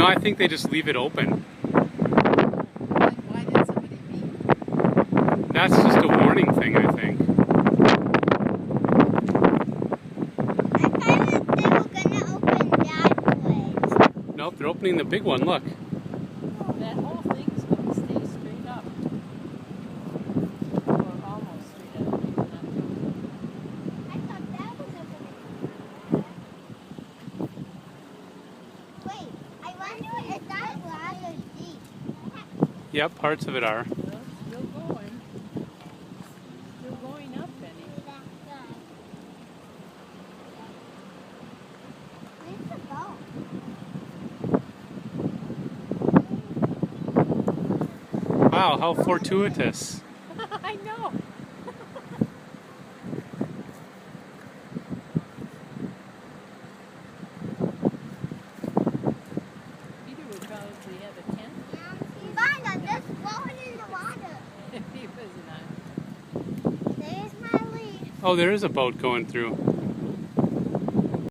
I think they just leave it open. Why did somebody beep? That's just a warning thing, I think. I thought they were gonna open that way. Nope, they're opening the big one, look. That whole thing is going to stay straight up. Or almost straight up. Maybe not. I thought that was open. Wait, I wonder if that glass is deep. Yep, parts of it are. Well, it's still going. Still going up, Benny. Where's the boat? Wow, how fortuitous. I know. Peter would probably have a tent Mom, just floating in the water. if he was not. There's my leaf. Oh, there is a boat going through.